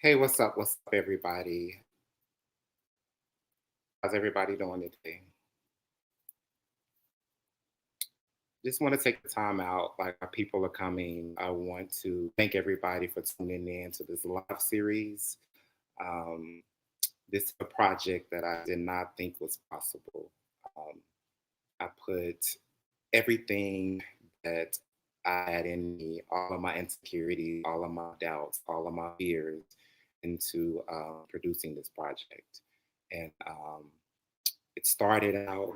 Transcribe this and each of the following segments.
Hey, what's up? What's up, everybody? How's everybody doing today? Just want to take the time out. Like, our people are coming. I want to thank everybody for tuning in to this live series. Um, this is a project that I did not think was possible. Um, I put everything that I had in me, all of my insecurities, all of my doubts, all of my fears, into producing this project. And it started out,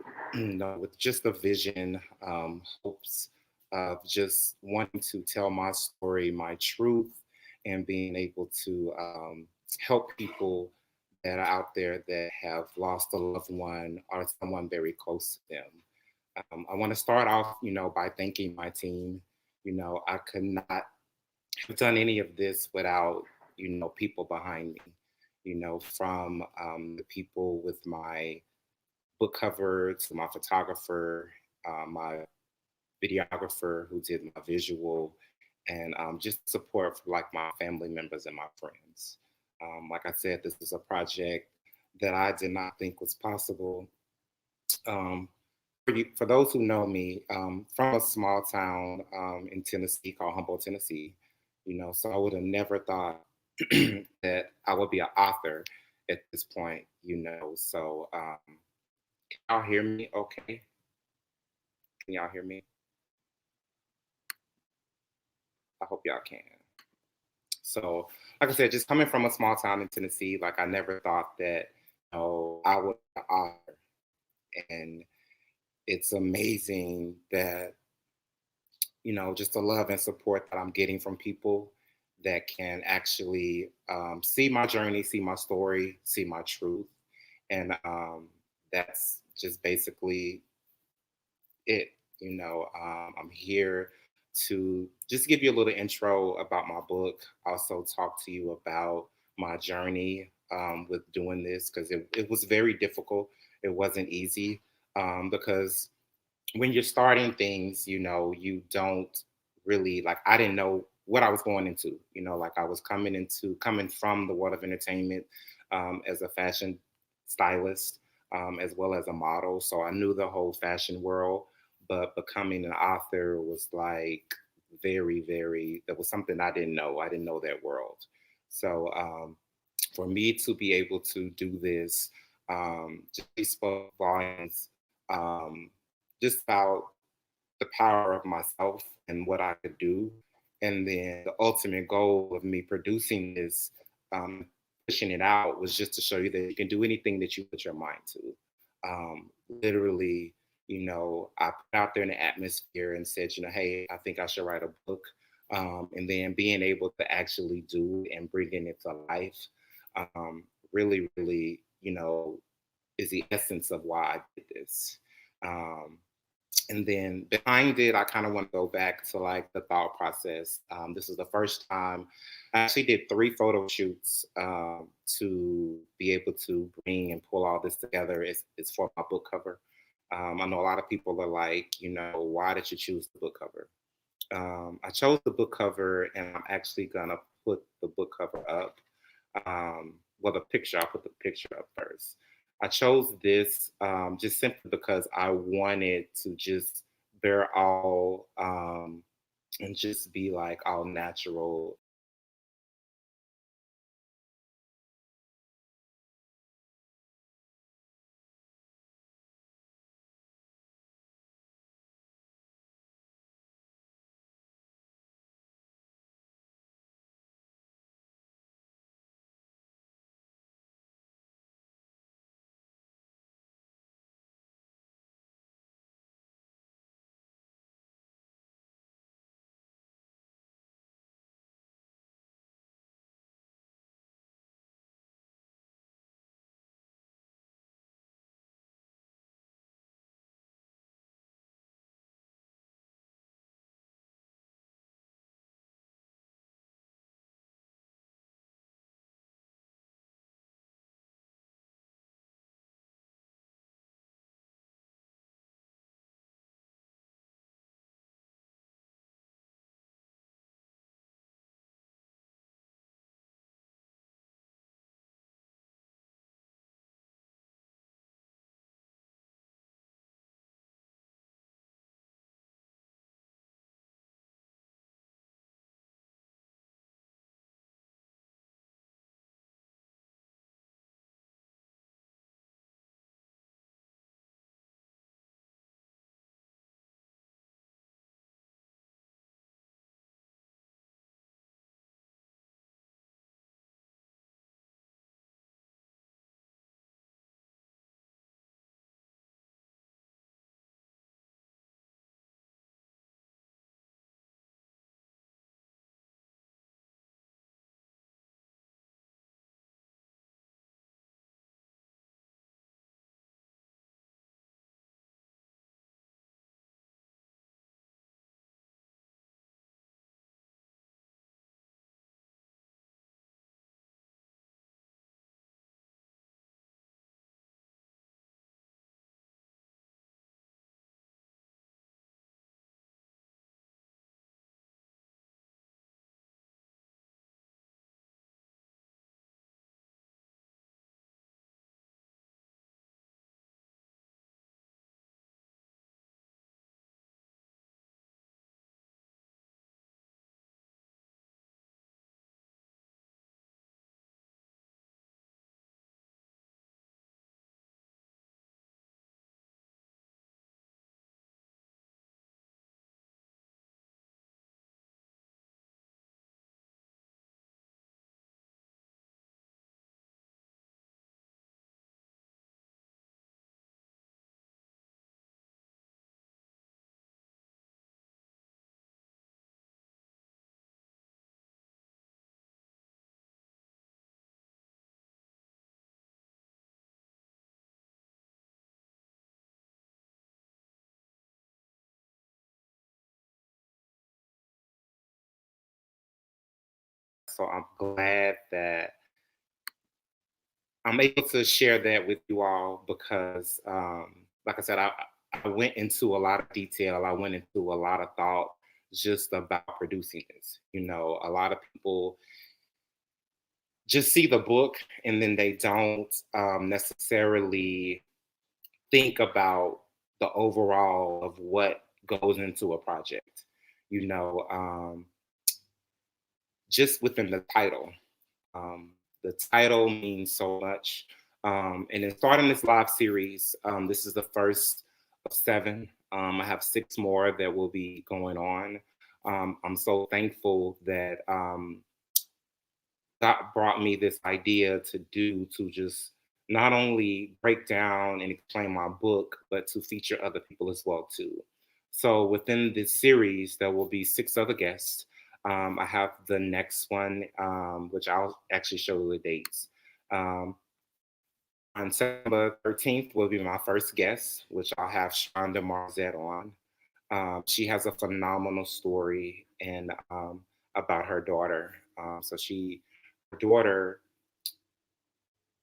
with just a vision, hopes of just wanting to tell my story, my truth, and being able to help people that are out there that have lost a loved one or someone very close to them. I want to start off, by thanking my team. I could not have done any of this without, people behind me. From the people with my book cover to my photographer, my videographer who did my visual, and just support for like my family members and my friends. Like I said, this is a project that I did not think was possible. Um, for those who know me, from a small town in Tennessee called Humboldt, Tennessee, so I would have never thought that I would be an author at this point, So, can y'all hear me? Okay, can y'all hear me? I hope y'all can. So, like I said, just coming from a small town in Tennessee, like I never thought that, I would be an author, and it's amazing that just the love and support that I'm getting from people that can actually see my journey, see my story, see my truth. And that's just basically it. I'm here to just give you a little intro about my book, also talk to you about my journey with doing this because it was very difficult. It wasn't easy because when you're starting things, you don't really like, I didn't know what I was going into, like I was coming from the world of entertainment as a fashion stylist, as well as a model. So I knew the whole fashion world, but becoming an author was like very, very, that was something I didn't know. I didn't know that world. So for me to be able to do this, just spoke volumes, um, just about the power of myself and what I could do. And then the ultimate goal of me producing this, pushing it out, was just to show you that you can do anything that you put your mind to. Literally, I put out there in the atmosphere and said, hey, I think I should write a book. And then being able to actually do it and bringing it to life, really, really, is the essence of why I did this. Um, and then behind it, I kind of want to go back to like the thought process. This is the first time I actually did 3 photo shoots to be able to bring and pull all this together. It's for my book cover. I know a lot of people are like, why did you choose the book cover? I chose the book cover, and I'm actually gonna put the book cover up. Well, the picture, I'll put the picture up first. I chose this just simply because I wanted to just bear all and just be like all natural So I'm glad that I'm able to share that with you all because, like I said, I went into a lot of detail. I went into a lot of thought just about producing this. A lot of people just see the book and then they don't necessarily think about the overall of what goes into a project. You know, just within the title. Um, the title means so much. And in starting this live series, this is the first of seven. I have six more that will be going on. I'm so thankful that God brought me this idea to just not only break down and explain my book, but to feature other people as well too. So within this series, there will be six other guests. I have the next one, which I'll actually show the dates. Um, on September 13th will be my first guest, which I'll have Shonda Marzette on. She has a phenomenal story and about her daughter. Her daughter,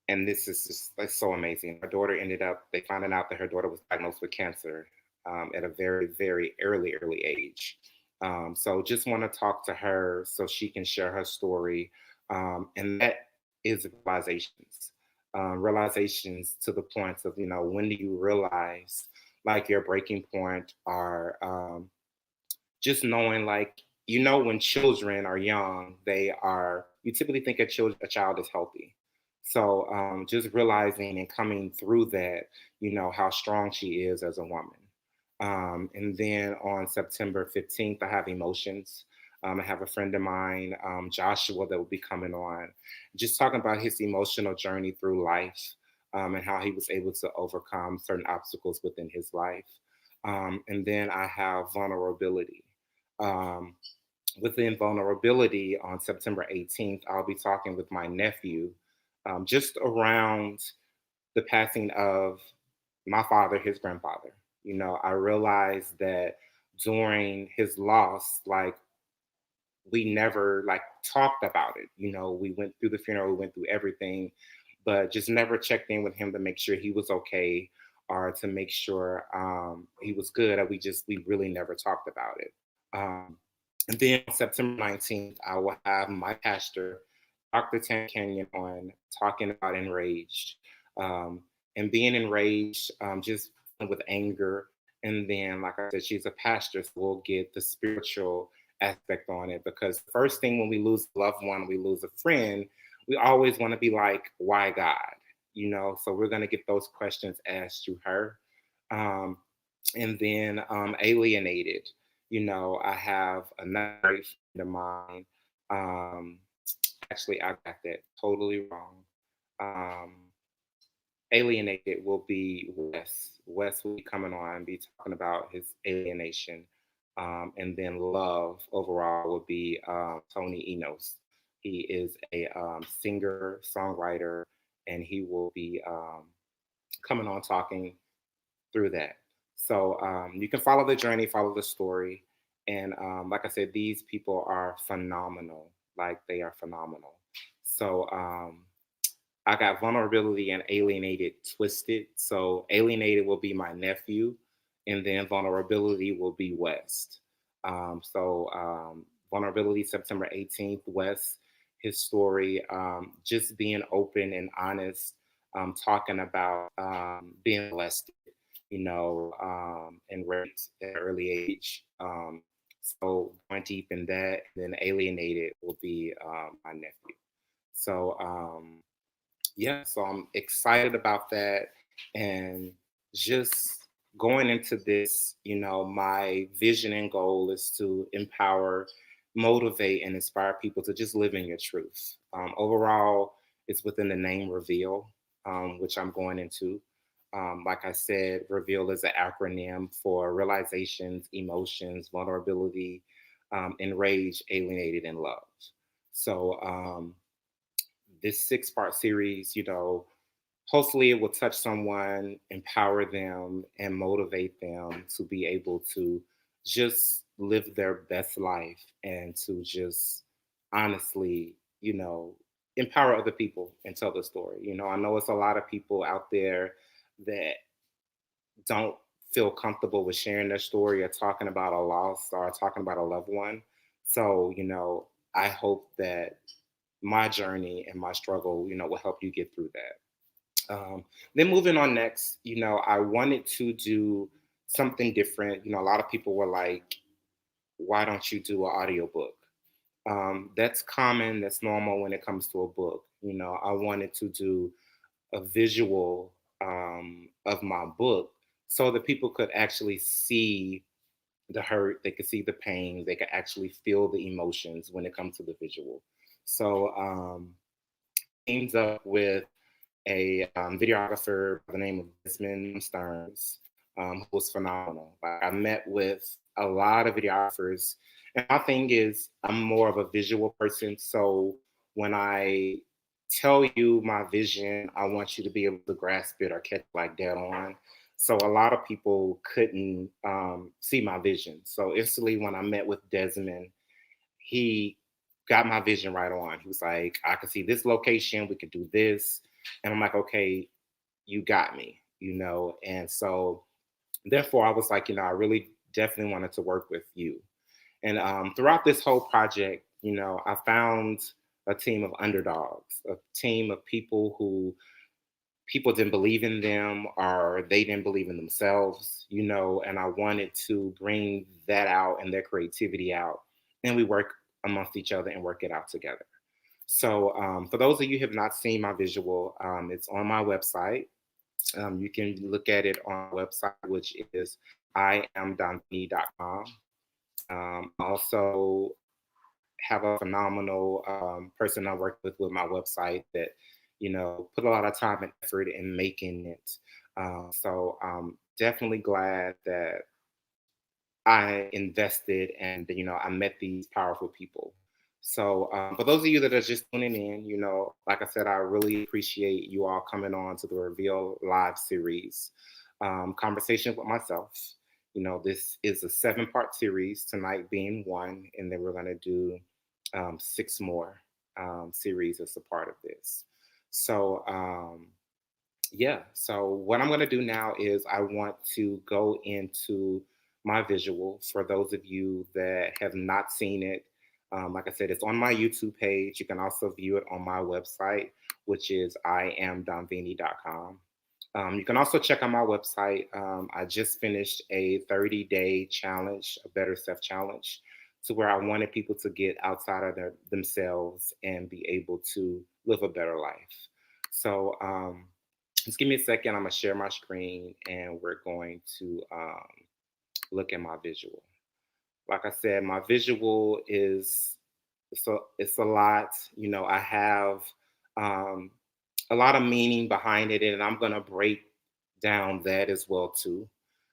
and this is just like so amazing. Her daughter they found out that her daughter was diagnosed with cancer at a very, very early age. So just want to talk to her so she can share her story. And that is realizations. Realizations to the point of, when do you realize like your breaking point are just knowing like, when children are young, you typically think a child is healthy. So just realizing and coming through that, how strong she is as a woman. And then on September 15th, I have emotions. I have a friend of mine, Joshua, that will be coming on, just talking about his emotional journey through life, and how he was able to overcome certain obstacles within his life. And then I have vulnerability. Um, Within vulnerability on September 18th, I'll be talking with my nephew just around the passing of my father, his grandfather. I realized that during his loss, like we never like talked about it. We went through the funeral, we went through everything, but just never checked in with him to make sure he was okay or to make sure he was good. We really never talked about it. Um, and then on September 19th, I will have my pastor, Dr. Tam Kenyon, on talking about enraged. Um, and being enraged, just with anger. And then, like I said, she's a pastor, so we'll get the spiritual aspect on it. Because the first thing when we lose a loved one, we lose a friend, we always want to be like, why God? So we're going to get those questions asked to her. Um, and then alienated. I have another great friend of mine. Um, Actually, I got that totally wrong. Um, Alienated will be Wes. Wes will be coming on and be talking about his alienation. And then love overall will be Tony Enos. He is a singer, songwriter, and he will be coming on talking through that. So you can follow the journey, follow the story. And like I said, these people are phenomenal. Like they are phenomenal. So I got vulnerability and alienated twisted. So alienated will be my nephew, and then vulnerability will be West. Vulnerability September 18th, West, his story, just being open and honest, talking about being molested, and raped at an early age. So going deep in that, and then alienated will be my nephew. So yeah, so I'm excited about that. And just going into this, my vision and goal is to empower, motivate, and inspire people to just live in your truth. Overall, it's within the name Reveal, which I'm going into. Like I said, Reveal is an acronym for realizations, emotions, vulnerability, enraged, alienated, and love. So, this six-part series, hopefully it will touch someone, empower them, and motivate them to be able to just live their best life and to just honestly you know, empower other people and tell the story. I know it's a lot of people out there that don't feel comfortable with sharing their story or talking about a loss or talking about a loved one. So, I hope that my journey and my struggle, will help you get through that. Then moving on next, I wanted to do something different. A lot of people were like, why don't you do an audiobook? That's common, that's normal when it comes to a book. I wanted to do a visual of my book so that people could actually see the hurt, they could see the pain, they could actually feel the emotions when it comes to the visual. So, teamed up with a videographer by the name of Desmond Stearns, who was phenomenal. Like, I met with a lot of videographers, and my thing is, I'm more of a visual person. So when I tell you my vision, I want you to be able to grasp it or catch it like dead on. So a lot of people couldn't see my vision. So instantly, when I met with Desmond, he got my vision right on. He was like, I could see this location, we could do this. And I'm like, okay, you got me. And so therefore I was like, I really definitely wanted to work with you. And throughout this whole project, I found a team of underdogs, a team of people who people didn't believe in them or they didn't believe in themselves, and I wanted to bring that out and their creativity out. And we work amongst each other and work it out together. So, for those of you who have not seen my visual, it's on my website. You can look at it on my website, which is iamdonvinnie.com. I also have a phenomenal person I work with my website that, put a lot of time and effort in making it. So I'm definitely glad that I invested and I met these powerful people. So for those of you that are just tuning in, like I said, I really appreciate you all coming on to the Reveal Live series, Conversation with Myself. This is a 7-part series, tonight being one, and then we're going to do 6 more series as a part of this. So yeah. So what I'm going to do now is I want to go into my visual for those of you that have not seen it. Like I said, it's on my YouTube page. You can also view it on my website, which is iamdonvinnie.com. You can also check out my website. I just finished a 30-day challenge, a Better Self challenge, to where I wanted people to get outside of themselves and be able to live a better life. So, just give me a second. I'm gonna share my screen and we're going to look at my visual. Like I said, my visual is it's a lot. I have um, a lot of meaning behind it, and I'm gonna break down that as well too.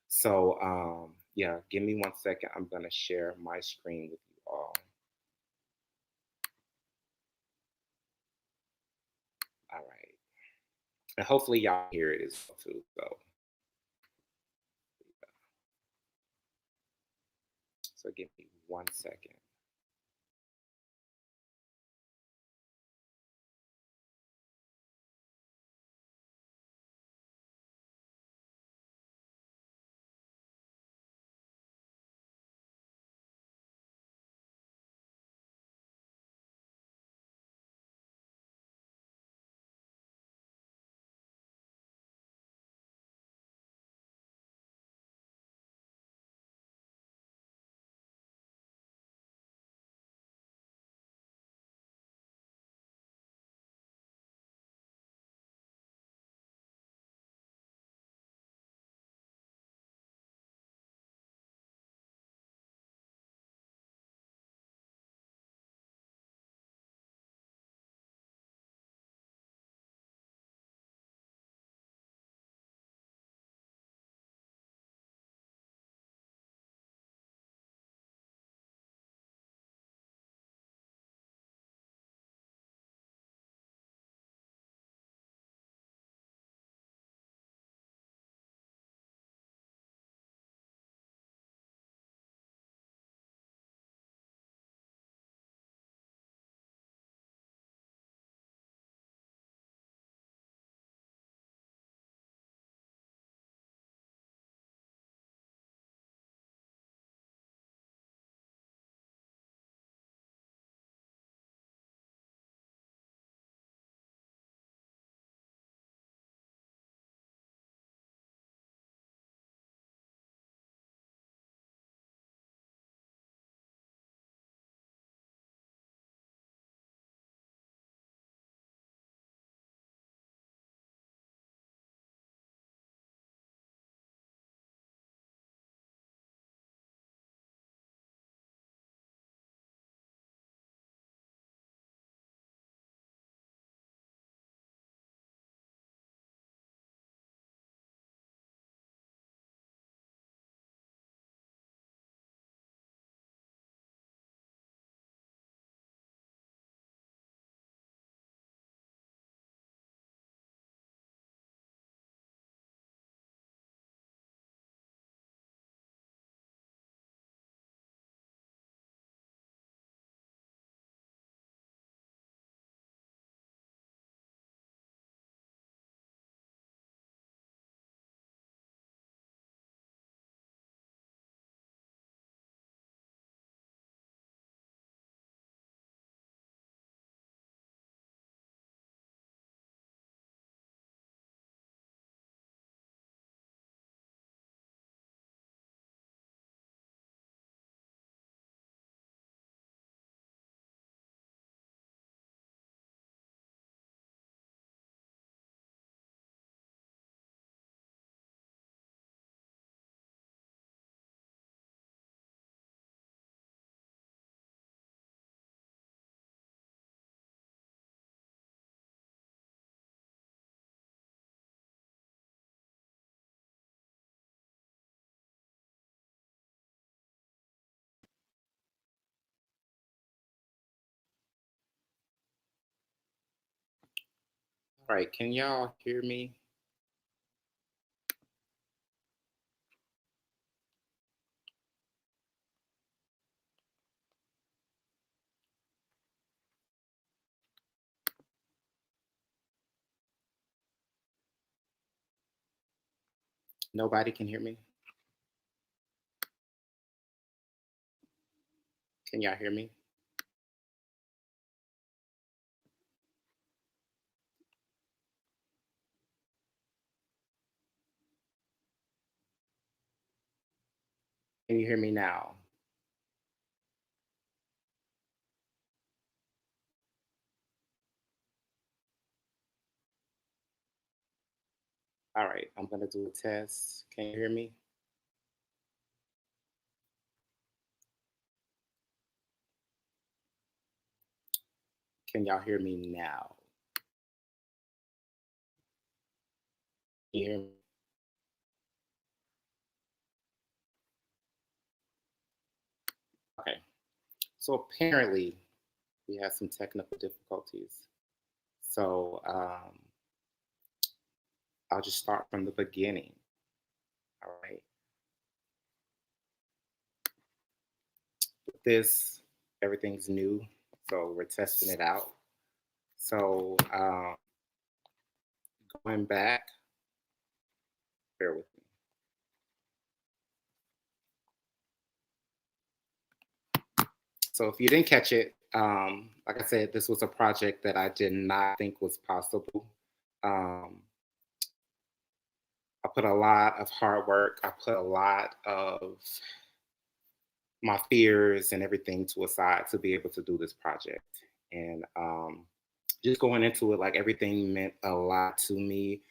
So yeah, give me one second. I'm gonna share my screen with you all. All right, and hopefully y'all hear it as well too. So give me one second. Right, can y'all hear me? Nobody can hear me? Can y'all hear me? Can you hear me now? All right, I'm gonna do a test. Can you hear me? Can y'all hear me now? Can you hear me? Okay. So apparently we had some technical difficulties. So I'll just start from the beginning. All right. With this, everything's new. So we're testing it out. So going back, bear with me. So if you didn't catch it, like I said, this was a project that I did not think was possible. Um, I put a lot of hard work. I put a lot of my fears and everything to a side to be able to do this project. And just going into it, like everything meant a lot to me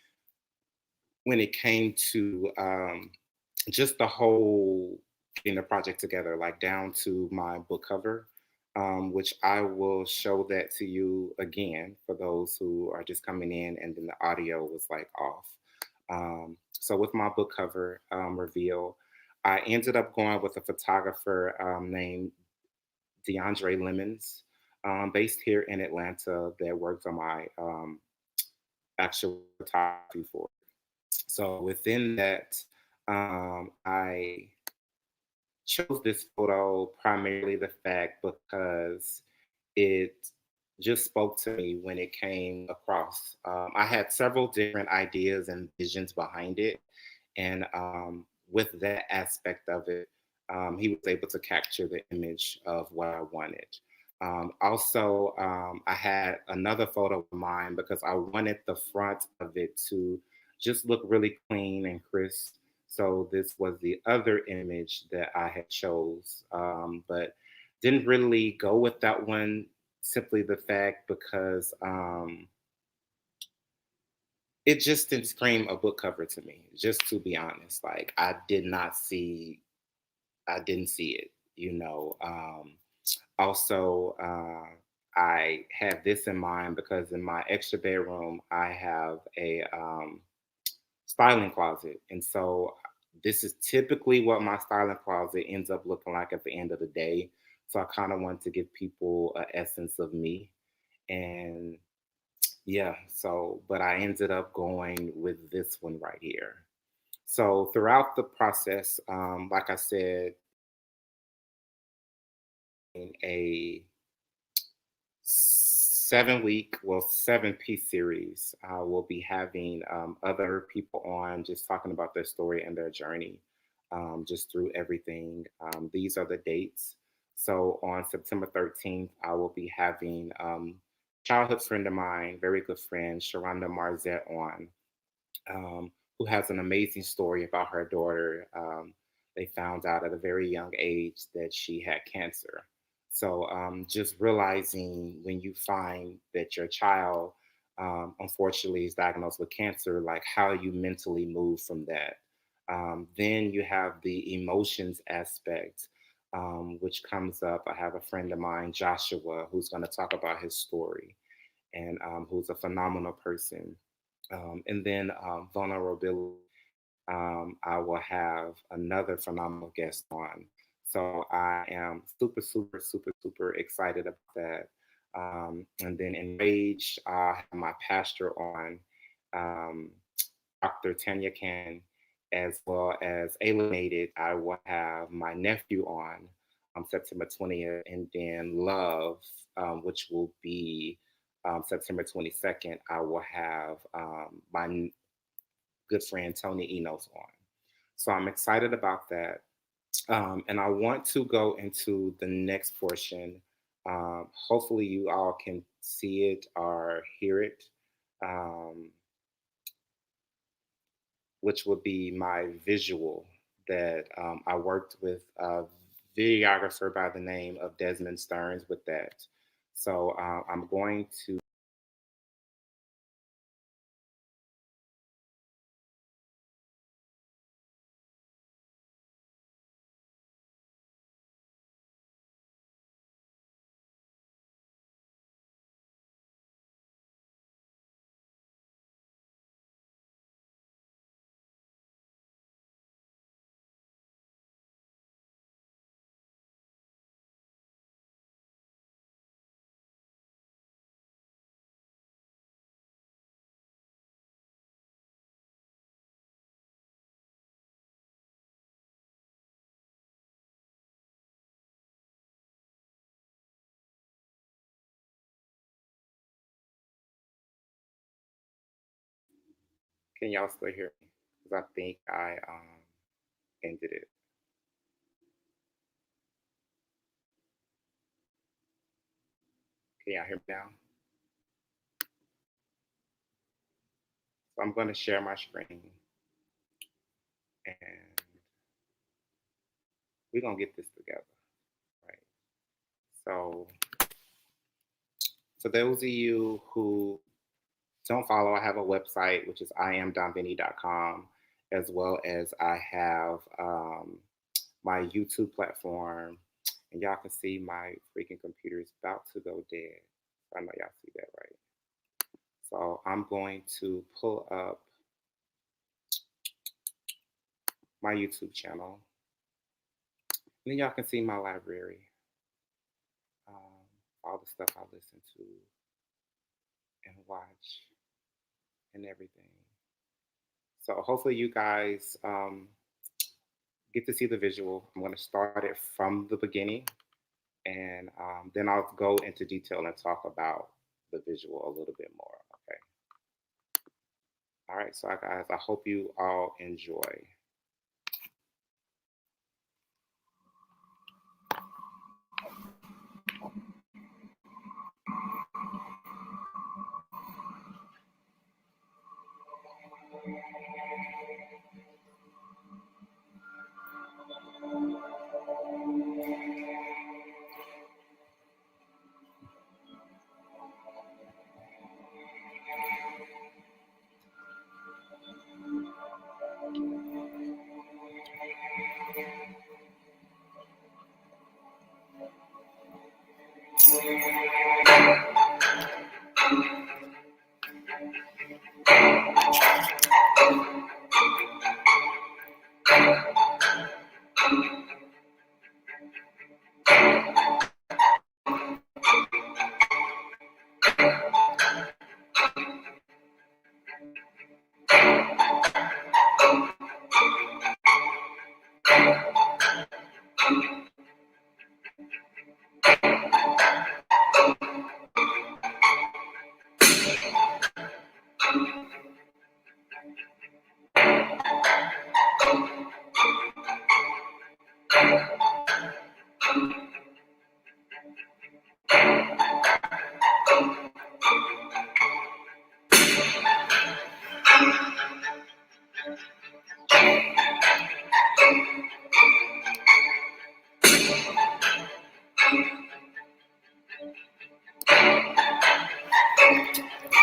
when it came to just the whole getting the project together, like down to my book cover, which I will show that to you again for those who are just coming in and then the audio was like off. So with my book cover reveal, I ended up going with a photographer named DeAndre Lemons, based here in Atlanta, that works on my actual photography for. So within that, I chose this photo primarily the fact because it just spoke to me when it came across. I had several different ideas and visions behind it, and with that aspect of it, he was able to capture the image of what I wanted. Also, I had another photo of mine because I wanted the front of it to just look really clean and crisp. So this was the other image that I had chose, but didn't really go with that one. Simply the fact because it just didn't scream a book cover to me. Just to be honest, like I didn't see it. You know. Also, I had this in mind because in my extra bedroom, I have a styling closet. And so this is typically what my styling closet ends up looking like at the end of the day. So I kind of want to give people an essence of me. And yeah, so, but I ended up going with this one right here. So throughout the process, like I said, in a 7 week, well, 7-piece series. We'll be having other people on just talking about their story and their journey, just through everything. These are the dates. So on September 13th, I will be having childhood friend of mine, very good friend, Sharonda Marzette on, who has an amazing story about her daughter. They found out at a very young age that she had cancer. So just realizing when you find that your child, unfortunately, is diagnosed with cancer, like how you mentally move from that. Then you have the emotions aspect, which comes up. I have a friend of mine, Joshua, who's going to talk about his story and who's a phenomenal person. And then vulnerability, I will have another phenomenal guest on. So I am super, super, super, super excited about that. And then in Rage, I have my pastor on, um, Dr. Tanya Cannon, as well as Alienated. I will have my nephew on September 20th, and then Love, which will be September 22nd. I will have my good friend Tony Enos on. So I'm excited about that. And I want to go into the next portion. Hopefully, you all can see it or hear it, um, which would be my visual that I worked with a videographer by the name of Desmond Stearns with that. So I'm going to. Can y'all still hear me? Because I think I ended it. Can y'all hear me now? So I'm going to share my screen, and we're going to get this together. Right. So for those of you who don't follow, I have a website, which is iamdonvinnie.com, as well as I have my YouTube platform. And y'all can see my freaking computer is about to go dead. I know y'all see that, right? So I'm going to pull up my YouTube channel. And then y'all can see my library, all the stuff I listen to and watch and everything. So hopefully you guys get to see the visual. I'm going to start it from the beginning, and then I'll go into detail and talk about the visual a little bit more. Okay. All right. So guys, I hope you all enjoy.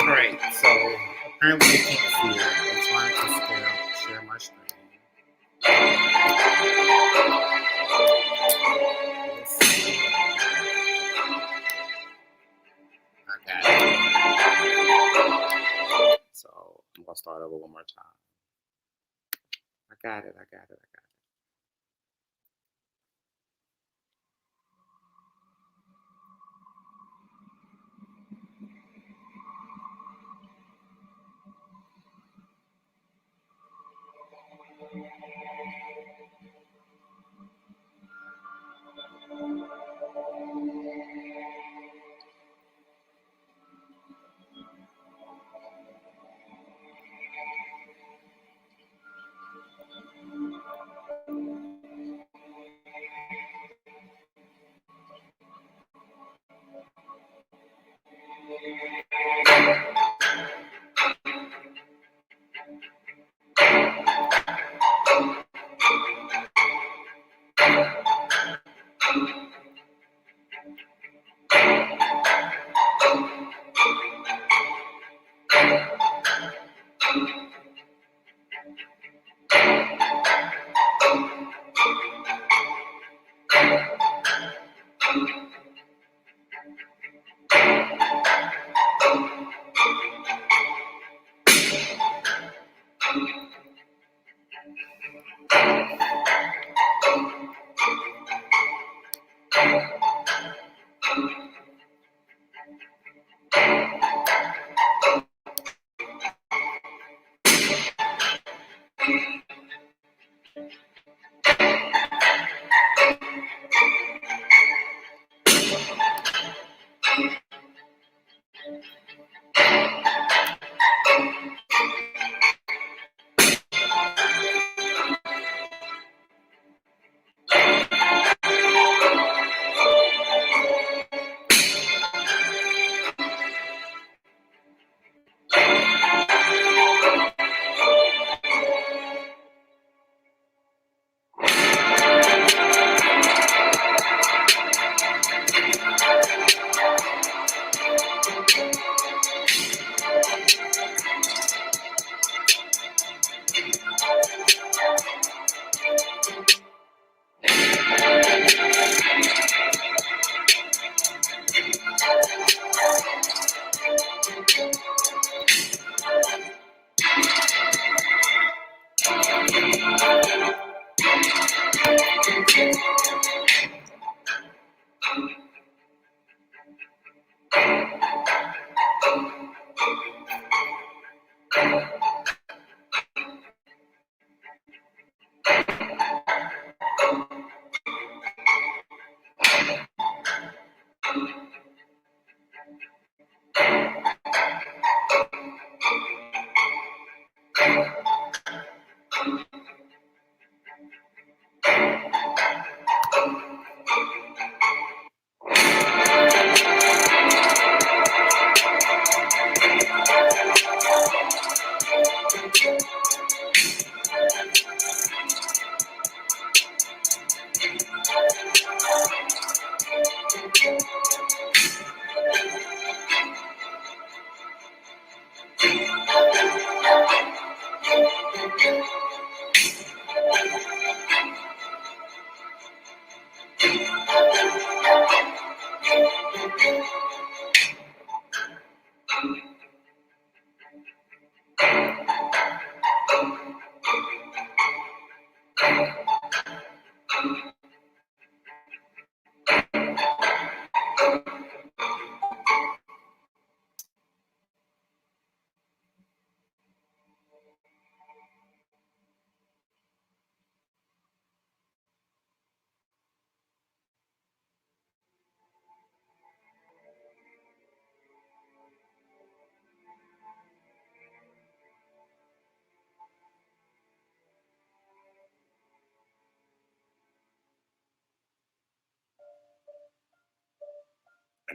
All right. So apparently you can't see it. I'm trying to share my screen. Let's see. I got it. So I'm gonna start over one more time. I got it. I got it. I got it. And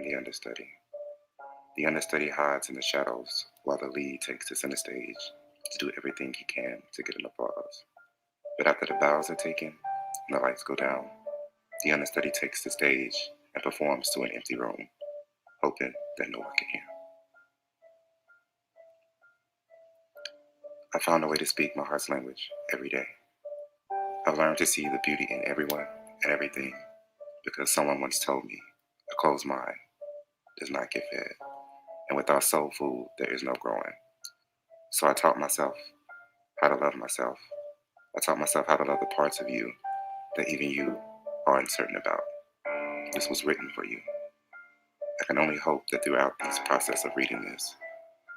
the understudy. The understudy hides in the shadows while the lead takes the center stage to do everything he can to get an applause. But after the bows are taken and the lights go down, the understudy takes the stage and performs to an empty room, hoping that no one can hear. I found a way to speak my heart's language every day. I've learned to see the beauty in everyone and everything because someone once told me a closed mind does not get fed, and without soul food, there is no growing. So I taught myself how to love myself. I taught myself how to love the parts of you that even you are uncertain about. This was written for you. I can only hope that throughout this process of reading this,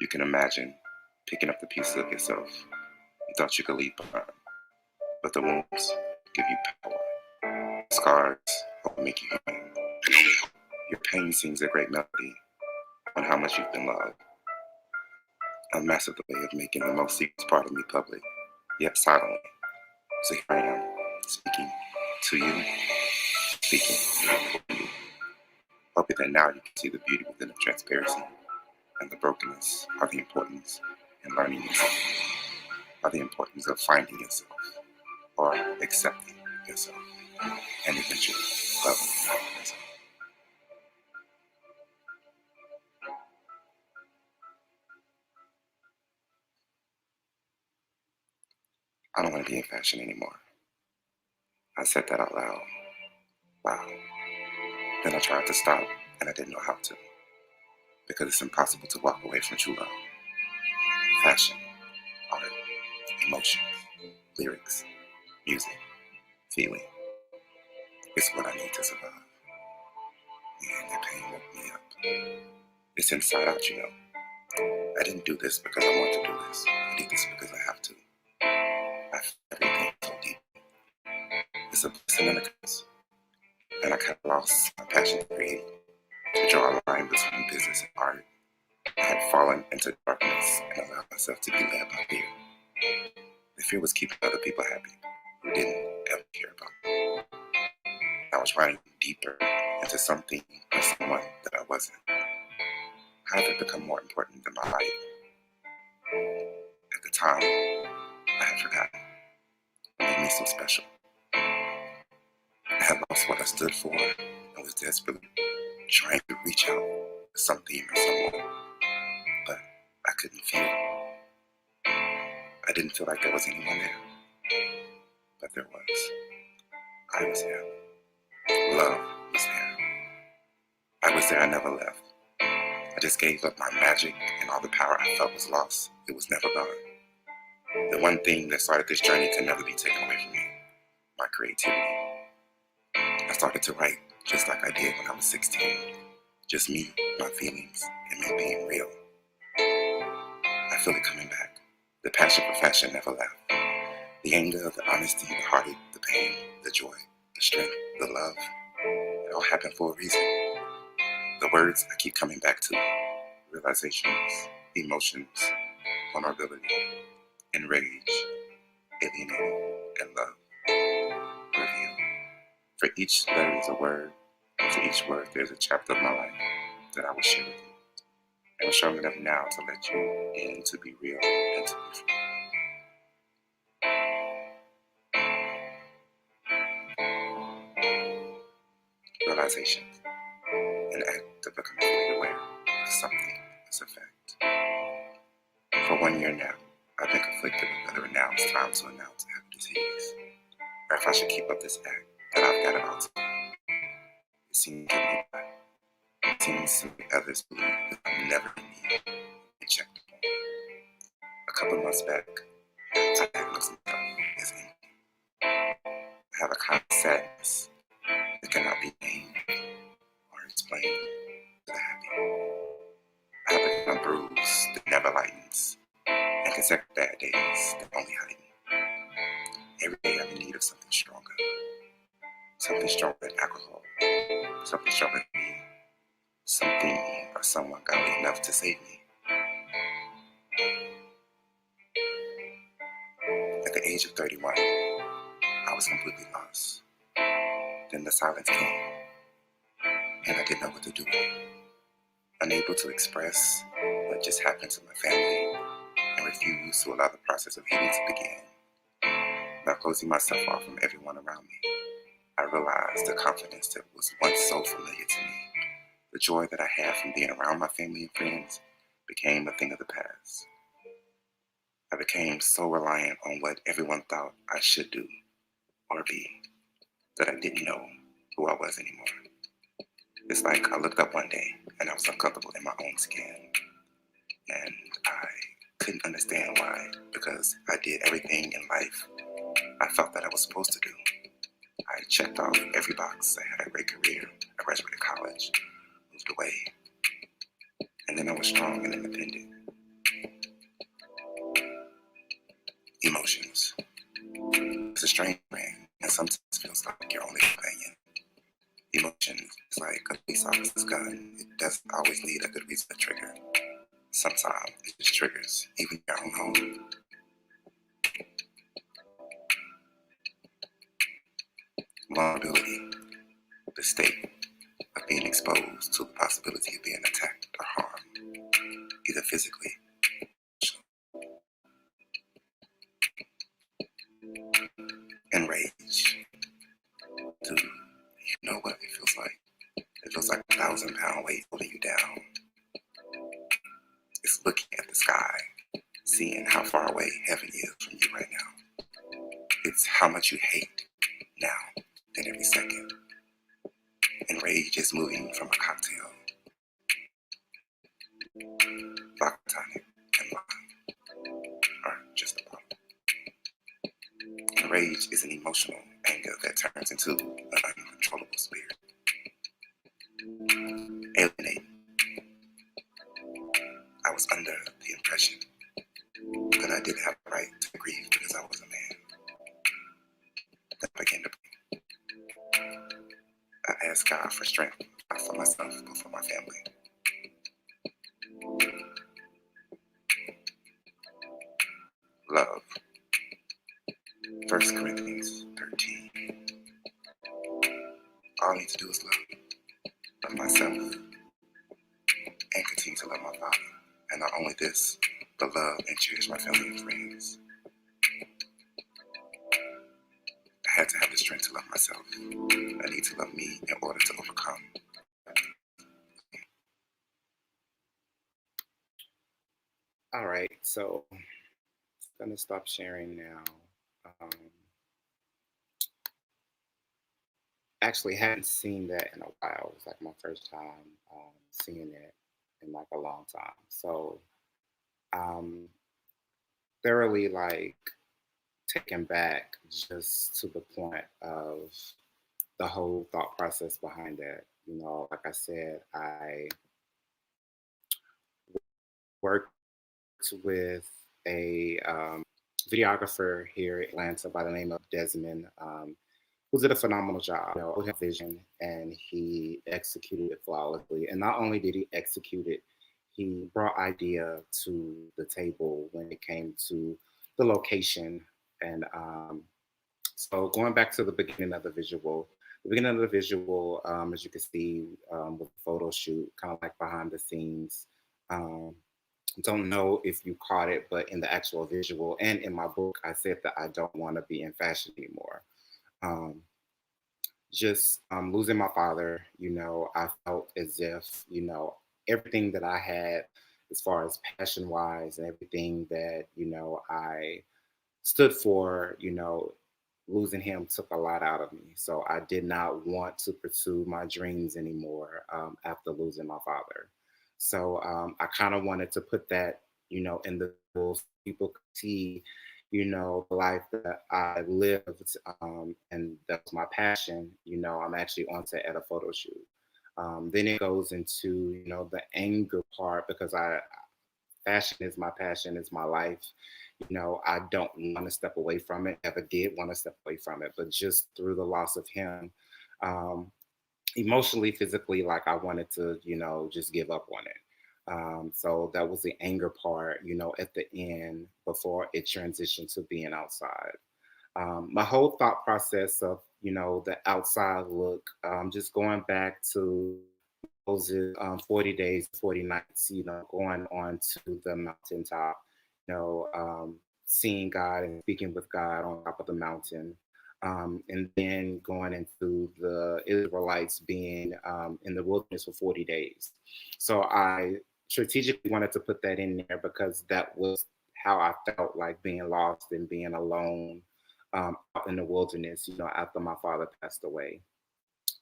you can imagine picking up the pieces of yourself you thought you could leave behind. But the wounds give you power. Scars will make you human. Your pain sings a great melody on how much you've been loved. I've mastered the way of making the most secret part of me public, yet silently. So here I am, speaking to you, speaking for you. Hoping that now you can see the beauty within the transparency and the brokenness are the importance in learning yourself, are the importance of finding yourself or accepting yourself and eventually loving yourself. I don't want to be in fashion anymore. I said that out loud. Wow. Then I tried to stop and I didn't know how to because it's impossible to walk away from true love. Fashion, art, emotions, lyrics, music, feeling. It's what I need to survive. Man, that pain woke me up. It's inside out, you know. I didn't do this because I want to do this. I did this because I have to. I feel everything so deep. It's a blessing and a curse. And I kind of lost my passion to create, to draw a line between business and art. I had fallen into darkness and allowed myself to be led by fear. The fear was keeping other people happy who didn't ever care about me. I was running deeper into something or someone that I wasn't. How did it become more important than my life? At the time, I had forgotten. It made me so special. I had lost what I stood for and was desperately trying to reach out to something or someone, but I couldn't feel it. I didn't feel like there was anyone there, but there was. I was there. Love was there. I was there. I never left. I just gave up my magic and all the power I felt was lost. It was never gone. The one thing that started this journey could never be taken away from me, my creativity. I started to write just like I did when I was 16. Just me, my feelings, and me being real. I feel it coming back. The passion for fashion never left. The anger, the honesty, the heartache, the pain, the joy, the strength, the love. It all happened for a reason. The words I keep coming back to. Realizations, emotions, vulnerability, enrage, alienating, and love. Reveal. For each letter is a word, and for each word there's a chapter of my life that I will share with you. And I'm strong enough now to let you in, to be real and to be free. Realization, an act of becoming fully aware of something as a fact. For 1 year now, I've been conflicted with whether now it's time to announce I have a disease, or if I should keep up this act that I've got it all together. It seems to me it seems to me others believe that I'm never in need to be checked upon. A couple months back, I diagnosed myself as empty. I have a kind of sadness that cannot be named or explained to the happy. I have a kind of bruise that never lightens, and consecutive bad days that only heighten. Every day I'm in need of something stronger than alcohol, something stronger than me, something or someone godly enough to save me. At the age of 31, I was completely lost. Then the silence came, and I didn't know what to do with it. Unable to express what just happened to my family, and refused to allow the process of healing to begin. By closing myself off from everyone around me, I realized the confidence that was once so familiar to me, the joy that I had from being around my family and friends, became a thing of the past. I became so reliant on what everyone thought I should do or be that I didn't know who I was anymore. It's like I looked up one day and I was uncomfortable in my own skin, and I couldn't understand why, because I did everything in life I felt that I was supposed to do. I checked off every box. I had a great career. I graduated college, moved away, and then I was strong and independent. Emotions. It's a strange thing, and sometimes feels like your only companion. Emotions is like a police officer's gun. It doesn't always need a good reason to trigger. Sometimes it just triggers, even your own home. Vulnerability, the state of being exposed to the possibility of being attacked or harmed. either physically. Enrage. Do you know what it feels like? It feels like 1,000-pound weight holding you down. It's looking at the sky, seeing how far away heaven is from you right now. It's how much you hate now than every second. Enrage is moving from a cocktail, vodka tonic, and lime, or just a bottle. Enrage is an emotional anger that turns into an uncontrollable spirit. Alienating. I was under the impression that I didn't have the right to grieve because I was a man. That began to break. I asked God for strength, not for myself, but for my family. Love. 1 Corinthians 13. All I need to do is love myself, and continue to love my Father. And not only this, but love and cherish my family and friends. I had to have the strength to love myself. I need to love me in order to overcome. All right, so I'm gonna stop sharing now. Um, Actually, hadn't seen that in a while. It was like my first time seeing it in like a long time. So um, thoroughly like taken back just to the point of the whole thought process behind it. You know, like I said, I worked with a videographer here in Atlanta by the name of Desmond, who did a phenomenal job. You know, with vision, and he executed it flawlessly. And not only did he execute it, he brought idea to the table when it came to the location. And so going back to the beginning of the visual, as you can see with the photo shoot, kind of like behind the scenes. Um, don't know if you caught it, but in the actual visual and in my book, I said that I don't want to be in fashion anymore. Um, just losing my father, you know, I felt as if, you know, everything that I had as far as passion wise and everything that, you know, I stood for, you know, losing him took a lot out of me. So I did not want to pursue my dreams anymore after losing my father. So I kind of wanted to put that, you know, in the rules so people could see, you know, the life that I lived and that's my passion. You know, I'm actually on set at a photo shoot. Then it goes into, you know, the anger part because I fashion is my passion, is my life. You know, I don't want to step away from it. Never did want to step away from it, but just through the loss of him, um, emotionally, physically, like I wanted to, you know, just give up on it. So that was the anger part, you know, at the end before it transitioned to being outside. My whole thought process of, you know, the outside look, just going back to Moses, 40 days, 40 nights, you know, going on to the mountaintop, you know, seeing God and speaking with God on top of the mountain. And then going into the Israelites being in the wilderness for 40 days. So I strategically wanted to put that in there because that was how I felt like being lost and being alone out in the wilderness, you know, after my father passed away.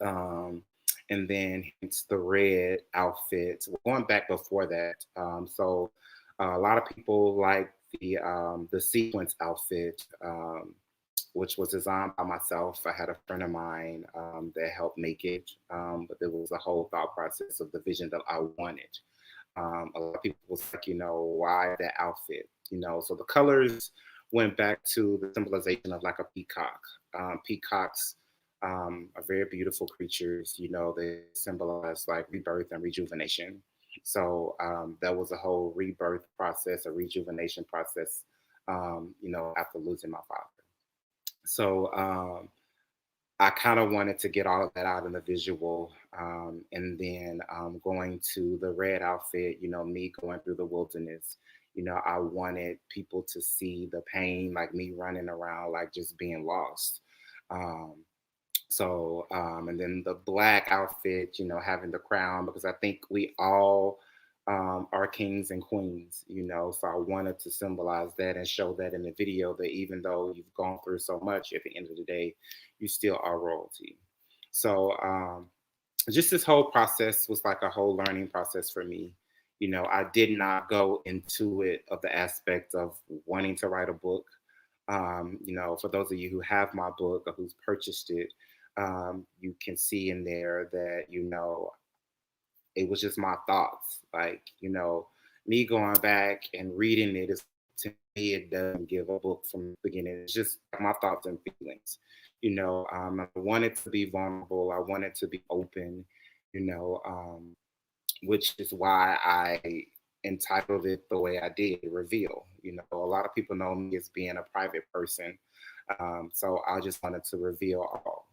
Um, and then hence the red outfit. Going back before that, so a lot of people like the sequence outfit, which was designed by myself. I had a friend of mine that helped make it, but there was a whole thought process of the vision that I wanted. A lot of people was like, you know, why that outfit? You know, so the colors went back to the symbolization of like a peacock. Peacocks are very beautiful creatures. You know, they symbolize like rebirth and rejuvenation. So that was a whole rebirth process, a rejuvenation process. You know, after losing my father. So I kind of wanted to get all of that out in the visual. And then going to the red outfit, me going through the wilderness, I wanted people to see the pain, like me running around, like just being lost. Um, and then the black outfit, having the crown, because I think we all are kings and queens, So I wanted to symbolize that and show that in the video that even though you've gone through so much, at the end of the day, you still are royalty. So, just this whole process was like a whole learning process for me. I did not go into it of the aspect of wanting to write a book. For those of you who have my book or who's purchased it, you can see in there that, it was just my thoughts. Like, me going back and reading it is, to me, it doesn't give a book from the beginning. It's just my thoughts and feelings. I wanted to be vulnerable. I wanted to be open, you know, um, which is why I entitled it the way I did, Reveal. A lot of people know me as being a private person. So I just wanted to reveal all,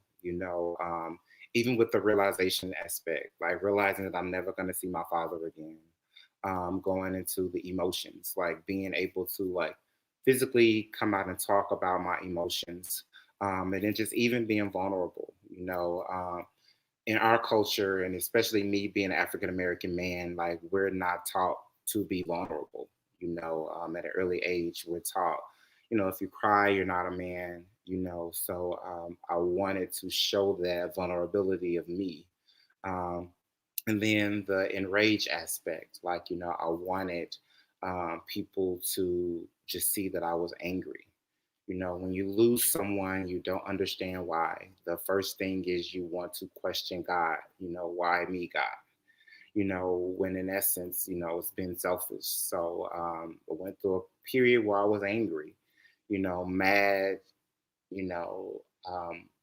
even with the realization aspect, like realizing that I'm never going to see my father again, going into the emotions, like being able to like physically come out and talk about my emotions, and then just even being vulnerable, in our culture, and especially me being an African American man, like we're not taught to be vulnerable. At an early age, we're taught, if you cry, you're not a man. So I wanted to show that vulnerability of me. Um, and then the enrage aspect, like, I wanted people to just see that I was angry. When you lose someone, you don't understand why. The first thing is you want to question God, why me, God? When in essence, it's been selfish. So I went through a period where I was angry, mad,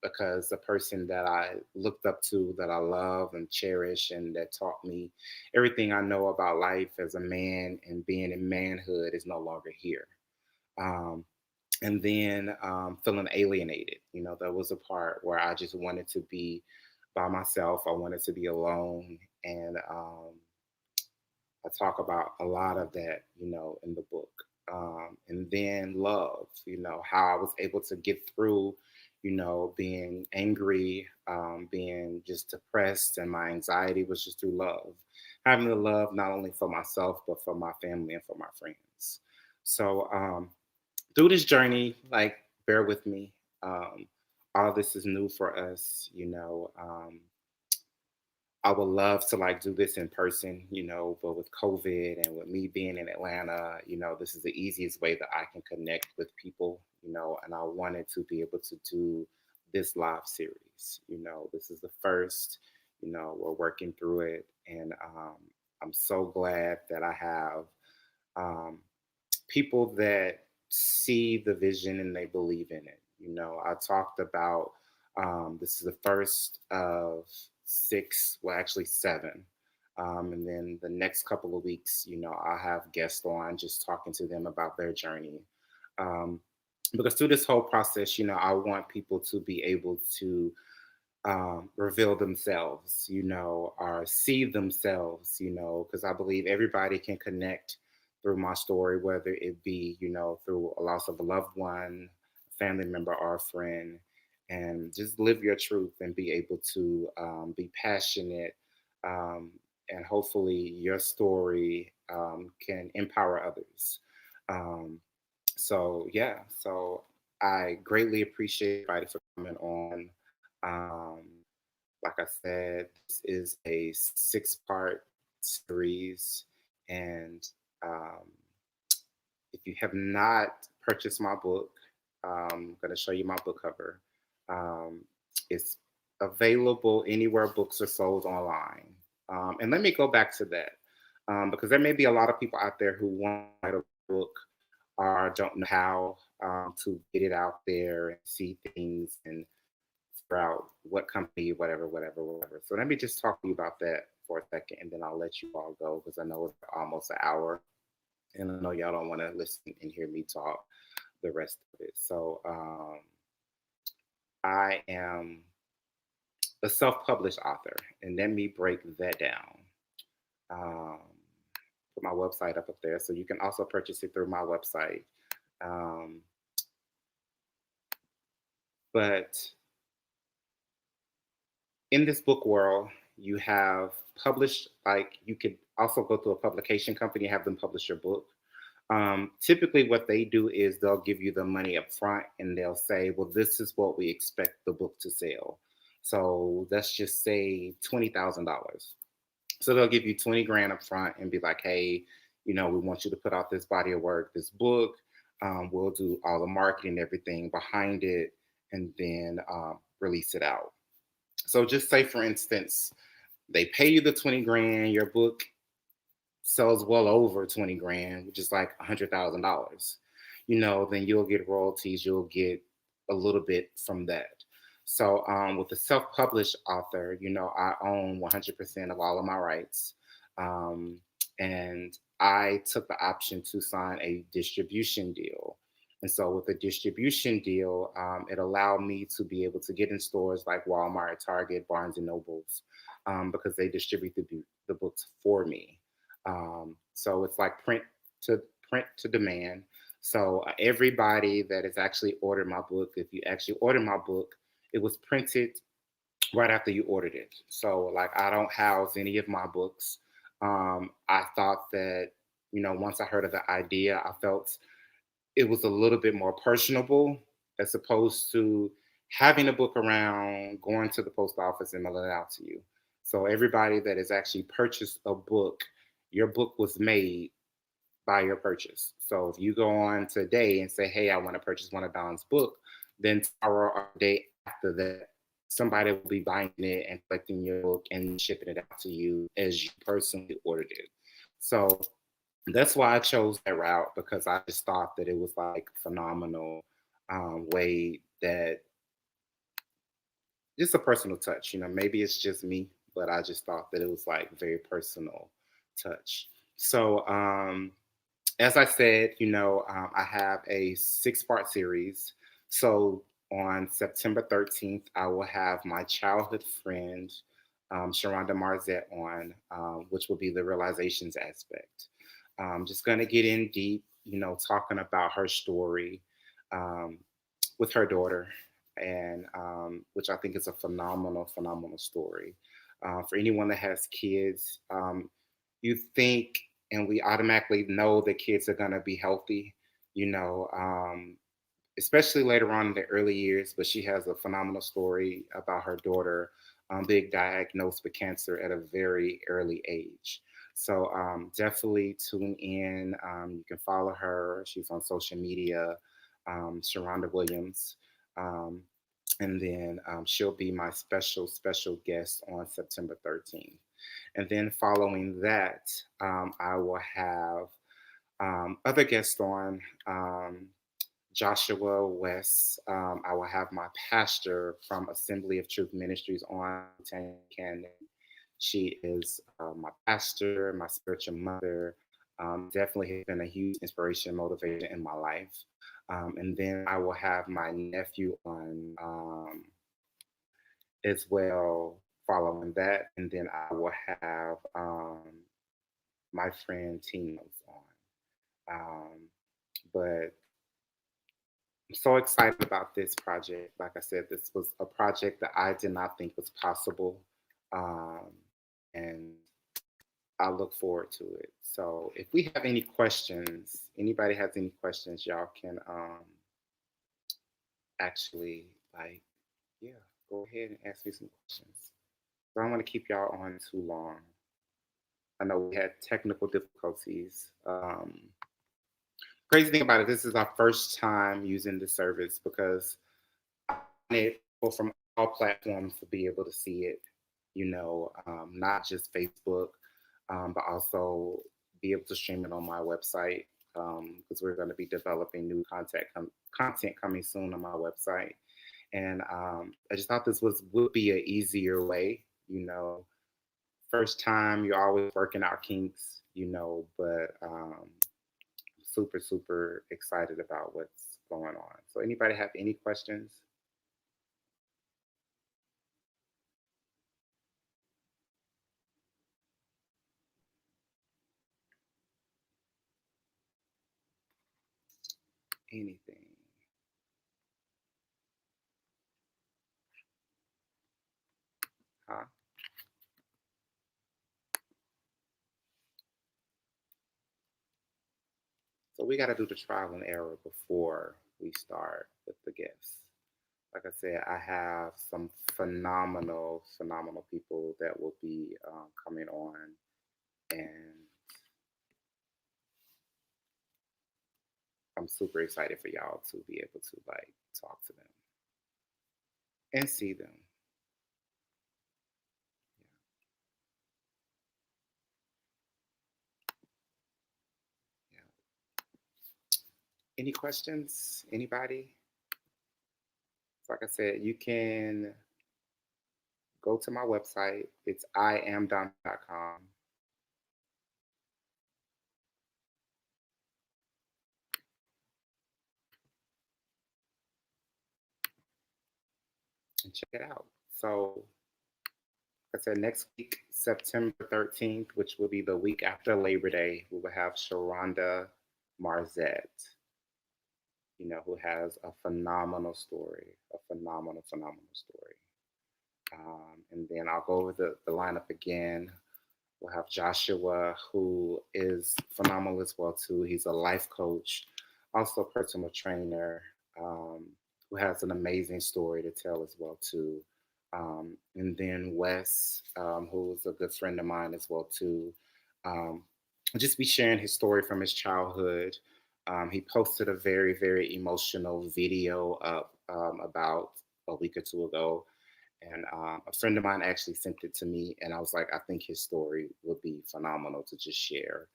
because the person that I looked up to, that I love and cherish, and that taught me everything I know about life as a man and being in manhood is no longer here. Um, and then feeling alienated. There was a part where I just wanted to be by myself. I wanted to be alone, and I talk about a lot of that, in the book. And then love, how I was able to get through, being angry, being just depressed, and my anxiety was just through love. Having the love not only for myself, but for my family and for my friends. So, through this journey, like, bear with me. Um, all this is new for us, I would love to like do this in person, but with COVID and with me being in Atlanta, this is the easiest way that I can connect with people, and I wanted to be able to do this live series. This is the first, we're working through it. And I'm so glad that I have um, people that see the vision and they believe in it. I talked about this is the first of six, well, actually seven. And then the next couple of weeks, I'll have guests on just talking to them about their journey. Um, because through this whole process, I want people to be able to reveal themselves, or see themselves, because I believe everybody can connect through my story, whether it be, through a loss of a loved one, family member, or a friend, and just live your truth and be able to be passionate. Um, and hopefully your story can empower others. Um, so I greatly appreciate everybody for coming on. Um, like I said, this is a six-part series. And um, if you have not purchased my book, I'm going to show you my book cover. Um, it's available anywhere books are sold online. And let me go back to that, because there may be a lot of people out there who want to write a book or don't know how to get it out there and see things and figure out what company, whatever. So let me just talk to you about that for a second, and then I'll let you all go because I know it's almost an hour, and I know y'all don't want to listen and hear me talk the rest of it. So I am a self-published author, and let me break that down. Um, put my website up there, so you can also purchase it through my website. Um, but in this book world, you have published, like you could also go to a publication company and have them publish your book. Typically, what they do is they'll give you the money up front and they'll say, well, this is what we expect the book to sell. So let's just say $20,000. So they'll give you 20 grand up front and be like, hey, we want you to put out this body of work, this book. We'll do all the marketing, everything behind it, and then release it out. So just say, for instance, they pay you the 20 grand, your book sells well over 20 grand, which is like $100,000, then you'll get royalties, you'll get a little bit from that. So with the self-published author, I own 100% of all of my rights. Um, and I took the option to sign a distribution deal. And so with the distribution deal, it allowed me to be able to get in stores like Walmart, Target, Barnes and Nobles, because they distribute the books for me. So it's like print to demand. So everybody that has actually ordered my book, if you actually ordered my book, it was printed right after you ordered it. So like I don't house any of my books. I thought that once I heard of the idea, I felt it was a little bit more personable as opposed to having a book around, going to the post office and mailing it out to you. So everybody that has actually purchased a book, your book was made by your purchase. So if you go on today and say, hey, I want to purchase one of Don's book, then tomorrow or the day after that, somebody will be buying it and collecting your book and shipping it out to you as you personally ordered it. So that's why I chose that route, because I just thought that it was like phenomenal way that just a personal touch. Maybe it's just me, but I just thought that it was like very personal touch. So as I said, I have a 6-part series. So on September 13th, I will have my childhood friend, Sharonda Marzette, on, which will be the realizations aspect. Just going to get in deep, talking about her story um, with her daughter, and which I think is a phenomenal, phenomenal story. For anyone that has kids, you think, and we automatically know that kids are going to be healthy, you know, um, especially later on in the early years. But she has a phenomenal story about her daughter being diagnosed with cancer at a very early age. So definitely tune in. You can follow her. She's on social media, Sharonda Williams. Um, and then she'll be my special, special guest on September 13th. And then following that, I will have other guests on. Joshua West. I will have my pastor from Assembly of Truth Ministries on, Tanya Cannon. She is my pastor, my spiritual mother. Definitely has been a huge inspiration and motivation in my life. And then I will have my nephew on as well following that. And then I will have my friend Tino's on. But I'm so excited about this project. Like I said, this was a project that I did not think was possible. Um, and I look forward to it. So if we have any questions, anybody has any questions, y'all can actually like, yeah, go ahead and ask me some questions. So I don't want to keep y'all on too long. I know we had technical difficulties. Crazy thing about it, this is our first time using the service because I wanted people from all platforms to be able to see it, not just Facebook, but also be able to stream it on my website because we're going to be developing new content coming soon on my website. And I just thought this would be an easier way, First time, you're always working out kinks, but super, super excited about what's going on. So anybody have any questions? Anything. Huh? So we got to do the trial and error before we start with the gifts. Like I said, I have some phenomenal people that will be coming on, and I'm super excited for y'all to be able to like talk to them and see them. Yeah. Any questions? Anybody? Like I said, you can go to my website. It's iamdom.com. And check it out. So, like I said, next week, September 13th, which will be the week after Labor Day, we will have Sharonda Marzette, who has a phenomenal story, phenomenal story. And then I'll go over the lineup again. We'll have Joshua, who is phenomenal as well too. He's a life coach, also a personal trainer, who has an amazing story to tell as well too. And then Wes, who's a good friend of mine as well too. Um, I'll just be sharing his story from his childhood. He posted a very emotional video up about a week or two ago, and a friend of mine actually sent it to me, and I was like, I think his story would be phenomenal to just share.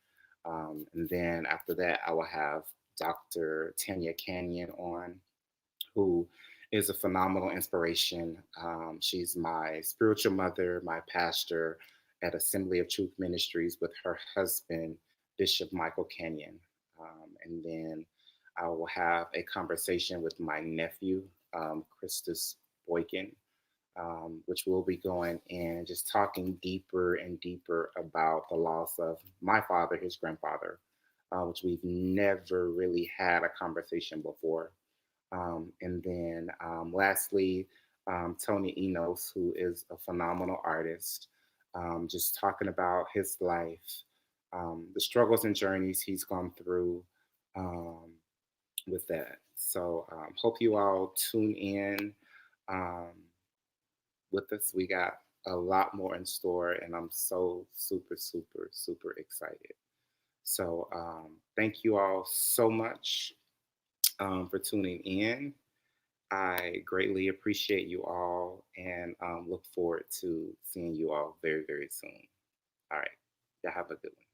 And then after that, I will have Dr. Tanya Canyon on, who is a phenomenal inspiration. She's my spiritual mother, my pastor at Assembly of Truth Ministries with her husband, Bishop Michael Canyon. And then I will have a conversation with my nephew, Christus Boykin, which we'll be going in just talking deeper and deeper about the loss of my father, his grandfather, which we've never really had a conversation before. And then lastly, Tony Enos, who is a phenomenal artist, just talking about his life, the struggles and journeys he's gone through with that. So hope you all tune in with us. We got a lot more in store, and I'm so super excited. So thank you all so much for tuning in. I greatly appreciate you all, and look forward to seeing you all very soon. All right. Y'all have a good one.